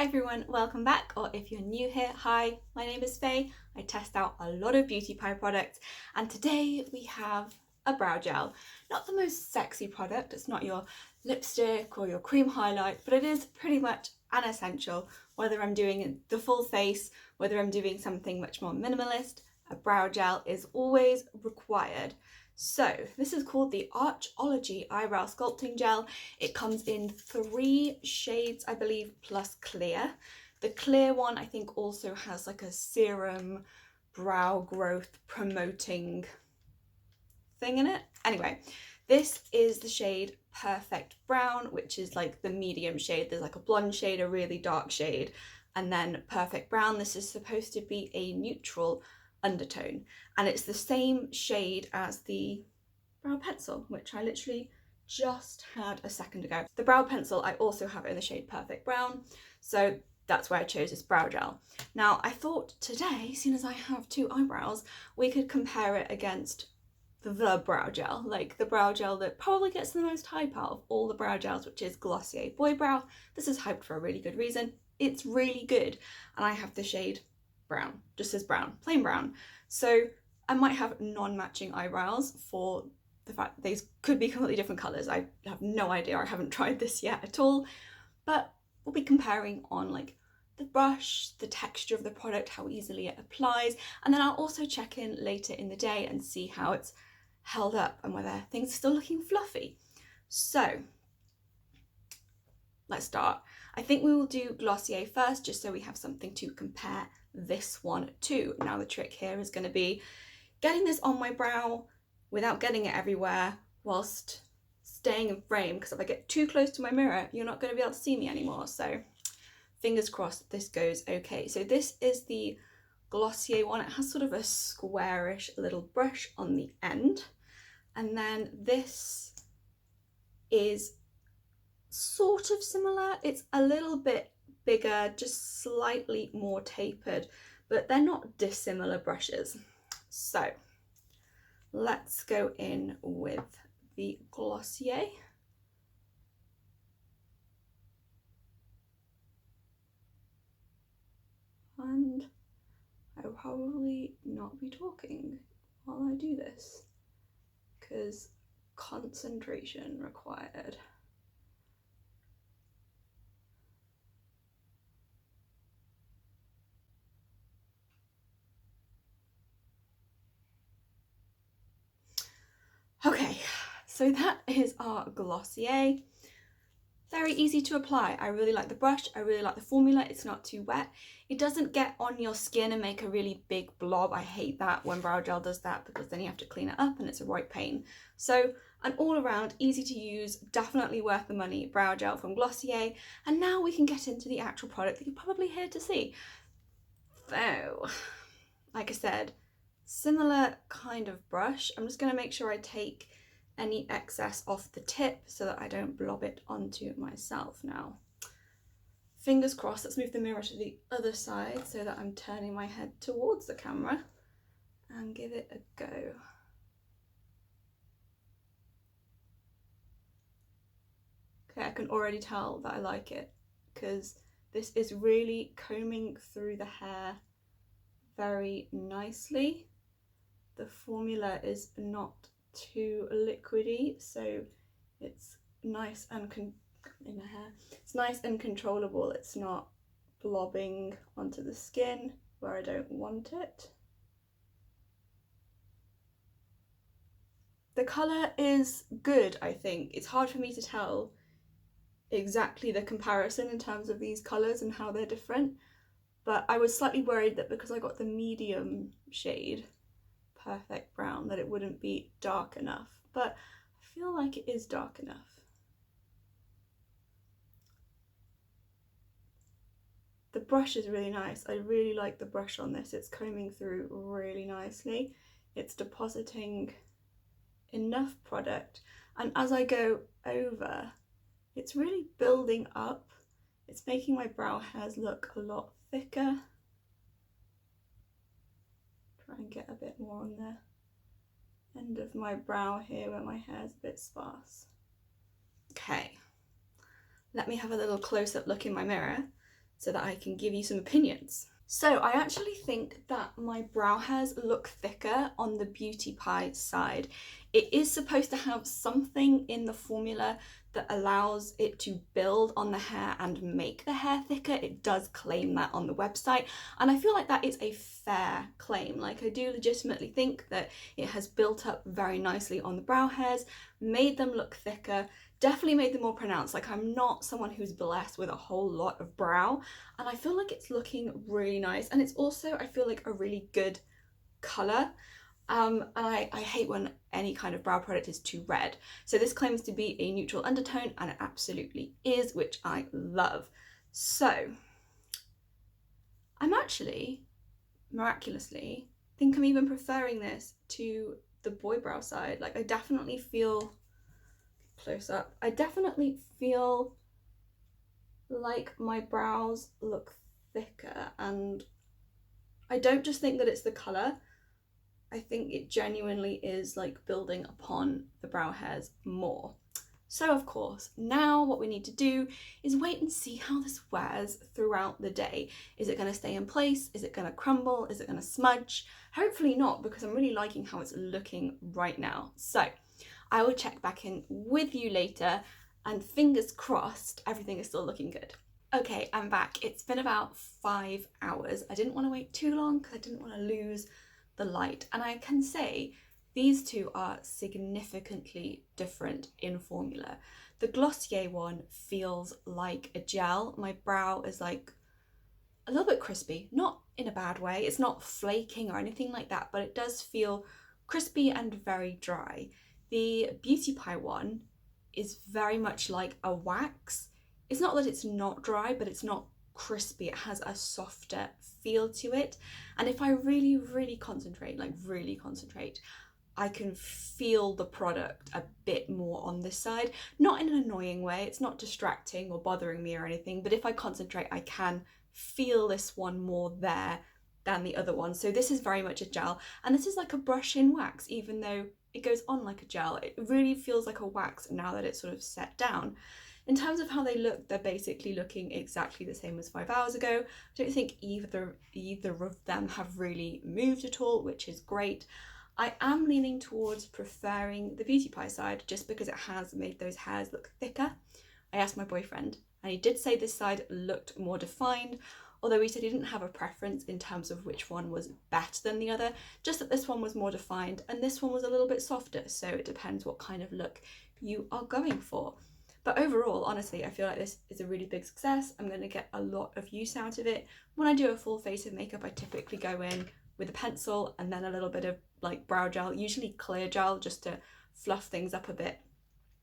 Hi everyone, welcome back, or if you're new here, hi, my name is Faye. I test out a lot of beauty pie products, and today we have a brow gel. Not the most sexy product, it's not your lipstick or your cream highlight, but it is pretty much an essential. Whether I'm doing the full face, whether I'm doing something much more minimalist, a brow gel is always required. So this is called the Arch-ology Eyebrow Sculpting Gel. It comes in 3 shades, I believe, plus clear. The clear one I think also has like a serum brow growth promoting thing in it. Anyway, this is the shade Perfect Brown, which is like the medium shade. There's like a blonde shade, a really dark shade, and then Perfect Brown. This is supposed to be a neutral undertone, and it's the same shade as the brow pencil, which I literally just had a second ago. The brow pencil I also have in the shade Perfect Brown, so that's why I chose this brow gel. Now I thought today, seeing as I have 2 eyebrows, we could compare it against the brow gel, like the brow gel that probably gets the most hype out of all the brow gels, which is Glossier Boy Brow. This is hyped for a really good reason. It's really good, and I have the shade brown, just as brown, plain brown. So I might have non-matching eyebrows for the fact that these could be completely different colours. I have no idea, I haven't tried this yet at all, but we'll be comparing on like the brush, the texture of the product, how easily it applies, and then I'll also check in later in the day and see how it's held up and whether things are still looking fluffy. So let's start. I think we will do Glossier first, just so we have something to compare this one to. Now the trick here is going to be getting this on my brow without getting it everywhere whilst staying in frame, because if I get too close to my mirror, you're not going to be able to see me anymore. So fingers crossed this goes okay. So this is the Glossier one. It has sort of a squarish little brush on the end, and then this is sort of similar. It's a little bit bigger, just slightly more tapered, but they're not dissimilar brushes. So let's go in with the Glossier. And I will probably not be talking while I do this, because concentration required. Okay, so that is our Glossier. Very easy to apply. I really like the brush, I really like the formula, it's not too wet. It doesn't get on your skin and make a really big blob. I hate that when brow gel does that, because then you have to clean it up and it's a right pain. So an all around easy to use, definitely worth the money brow gel from Glossier. And now we can get into the actual product that you're probably here to see. So, like I said, similar kind of brush. I'm just going to make sure I take any excess off the tip so that I don't blob it onto myself now. Fingers crossed. Let's move the mirror to the other side so that I'm turning my head towards the camera and give it a go. Okay, I can already tell that I like it, because this is really combing through the hair very nicely. The formula is not too liquidy, so it's nice and in the hair. It's nice and controllable. It's not blobbing onto the skin where I don't want it. The colour is good, I think. It's hard for me to tell exactly the comparison in terms of these colours and how they're different, but I was slightly worried that because I got the medium shade Perfect Brown that it wouldn't be dark enough, but I feel like it is dark enough. The brush is really nice. I really like the brush on this. It's combing through really nicely. It's depositing enough product, and as I go over, it's really building up. It's making my brow hairs look a lot thicker. Try and get a bit more on the end of my brow here where my hair's a bit sparse. Okay, let me have a little close-up look in my mirror so that I can give you some opinions. So I actually think that my brow hairs look thicker on the Beauty Pie side. It is supposed to have something in the formula that allows it to build on the hair and make the hair thicker. It does claim that on the website, and I feel like that is a fair claim. Like, I do legitimately think that it has built up very nicely on the brow hairs, made them look thicker, definitely made them more pronounced. Like, I'm not someone who's blessed with a whole lot of brow, and I feel like it's looking really nice, and it's also, I feel like, a really good colour. And I hate when any kind of brow product is too red. So this claims to be a neutral undertone, and it absolutely is, which I love. So I'm actually, miraculously, think I'm even preferring this to the boy brow side. Like, I definitely feel, close up, I definitely feel like my brows look thicker, and I don't just think that it's the colour. I think it genuinely is like building upon the brow hairs more. So of course, now what we need to do is wait and see how this wears throughout the day. Is it going to stay in place? Is it going to crumble? Is it going to smudge? Hopefully not, because I'm really liking how it's looking right now. So I will check back in with you later, and fingers crossed everything is still looking good. Okay, I'm back. It's been about 5 hours. I didn't want to wait too long because I didn't want to lose the light, and I can say these two are significantly different in formula. The Glossier one feels like a gel. My brow is like a little bit crispy, not in a bad way. It's not flaking or anything like that, but it does feel crispy and very dry. The Beauty Pie one is very much like a wax. It's not that it's not dry, but it's not crispy. It has a softer feel to it, and if I really concentrate, like really concentrate, I can feel the product a bit more on this side. Not in an annoying way, it's not distracting or bothering me or anything, but if I concentrate, I can feel this one more there than the other one. So this is very much a gel, and this is like a brush-in wax. Even though it goes on like a gel, it really feels like a wax now that it's sort of set down. In terms of how they look, they're basically looking exactly the same as 5 hours ago. I don't think either of them have really moved at all, which is great. I am leaning towards preferring the Beauty Pie side just because it has made those hairs look thicker. I asked my boyfriend, and he did say this side looked more defined, although he said he didn't have a preference in terms of which one was better than the other, just that this one was more defined and this one was a little bit softer, so it depends what kind of look you are going for. But overall, honestly, I feel like this is a really big success. I'm going to get a lot of use out of it. When I do a full face of makeup, I typically go in with a pencil and then a little bit of like brow gel, usually clear gel, just to fluff things up a bit.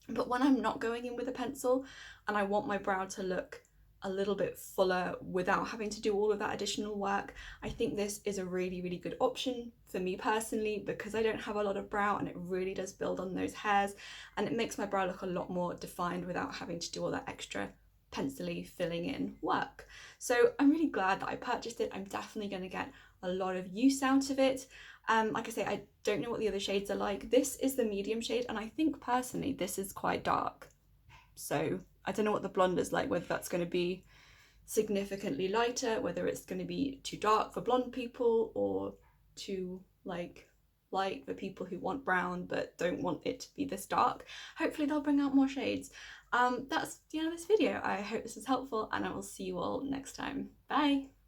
But when I'm not going in with a pencil and I want my brow to look a little bit fuller without having to do all of that additional work, I think this is a really good option for me personally, because I don't have a lot of brow and it really does build on those hairs, and it makes my brow look a lot more defined without having to do all that extra pencil-y filling in work. So I'm really glad that I purchased it. I'm definitely going to get a lot of use out of it. Like I say, I don't know what the other shades are like. This is the medium shade, and I think personally this is quite dark. So I don't know what the blonde is like, whether that's going to be significantly lighter, whether it's going to be too dark for blonde people or too like light for people who want brown but don't want it to be this dark. Hopefully they'll bring out more shades. That's the end of this video. I hope this is helpful, and I will see you all next time. Bye!